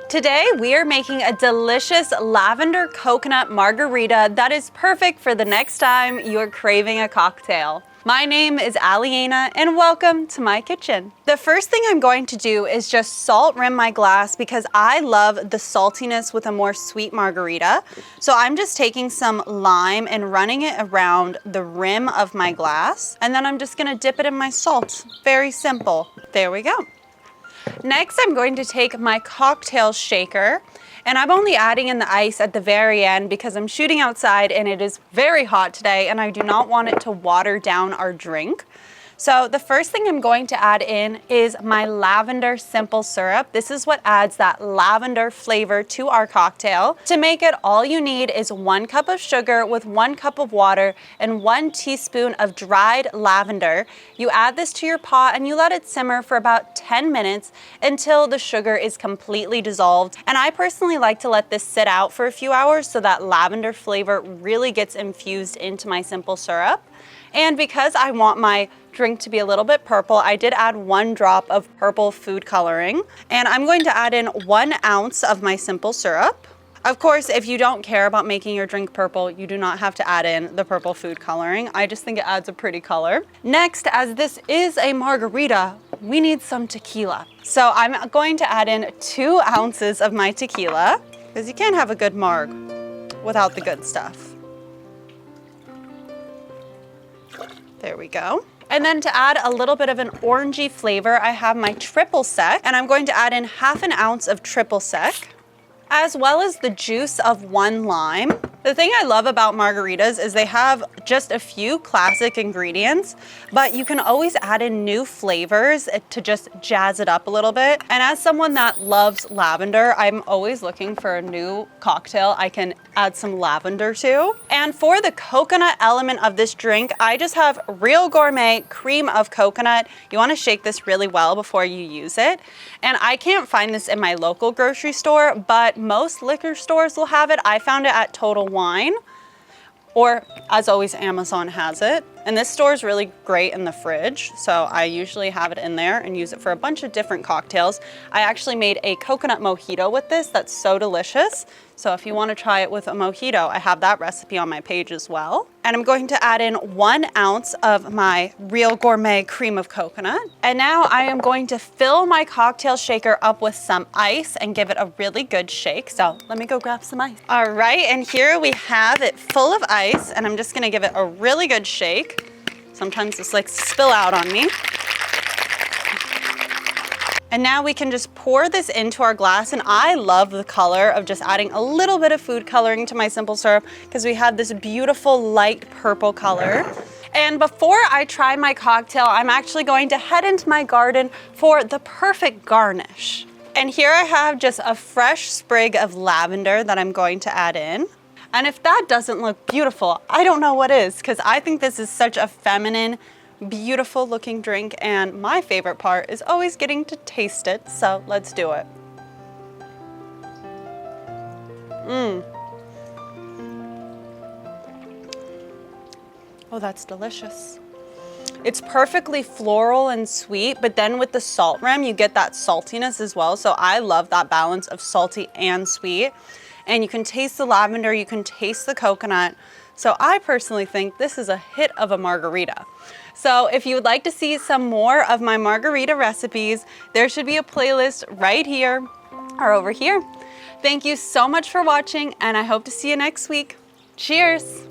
Today we are making a delicious lavender coconut margarita that is perfect for the next time you're craving a cocktail. My name is Aliana and welcome to my kitchen. The first thing I'm going to do is just salt rim my glass because I love the saltiness with a more sweet margarita. So I'm just taking some lime and running it around the rim of my glass. And then I'm just gonna dip it in my salt. Very simple. There we go. Next, I'm going to take my cocktail shaker, and I'm only adding in the ice at the very end because I'm shooting outside and it is very hot today and I do not want it to water down our drink. So the first thing I'm going to add in is my lavender simple syrup. This is what adds that lavender flavor to our cocktail. To make it, all you need is 1 cup of sugar with 1 cup of water and 1 teaspoon of dried lavender. You add this to your pot and you let it simmer for about 10 minutes until the sugar is completely dissolved. And I personally like to let this sit out for a few hours so that lavender flavor really gets infused into my simple syrup. And because I want my drink to be a little bit purple, I did add 1 drop of purple food coloring. And I'm going to add in 1 ounce of my simple syrup. Of course, if you don't care about making your drink purple, you do not have to add in the purple food coloring. I just think it adds a pretty color. Next, as this is a margarita, we need some tequila. So I'm going to add in 2 ounces of my tequila because you can't have a good marg without the good stuff. There we go. And then to add a little bit of an orangey flavor, I have my triple sec, and I'm going to add in 1/2 ounce of triple sec, as well as the juice of 1 lime. The thing I love about margaritas is they have just a few classic ingredients, but you can always add in new flavors to just jazz it up a little bit. And as someone that loves lavender, I'm always looking for a new cocktail I can add some lavender to. And for the coconut element of this drink, I just have Real Gourmet cream of coconut. You want to shake this really well before you use it. And I can't find this in my local grocery store, but most liquor stores will have it. I found it at Total Wine, or as always, Amazon has it. And this store is really great in the fridge, so I usually have it in there and use it for a bunch of different cocktails. I actually made a coconut mojito with this that's so delicious. So if you want to try it with a mojito, I have that recipe on my page as well. And I'm going to add in 1 ounce of my Real Gourmet cream of coconut. And now I am going to fill my cocktail shaker up with some ice and give it a really good shake. So let me go grab some ice. All right, and here we have it full of ice, and I'm just gonna give it a really good shake. Sometimes this likes to spill out on me. And now we can just pour this into our glass, and I love the color of just adding a little bit of food coloring to my simple syrup because we have this beautiful light purple color. And before I try my cocktail, I'm actually going to head into my garden for the perfect garnish. And here I have just a fresh sprig of lavender that I'm going to add in. And if that doesn't look beautiful, I don't know what is, because I think this is such a feminine, beautiful looking drink, and my favorite part is always getting to taste it, so let's do it. Oh, that's delicious. It's perfectly floral and sweet, but then with the salt rim, you get that saltiness as well, so I love that balance of salty and sweet. And you can taste the lavender, you can taste the coconut. So I personally think this is a hit of a margarita. So if you would like to see some more of my margarita recipes, there should be a playlist right here or over here. Thank you so much for watching, and I hope to see you next week. Cheers.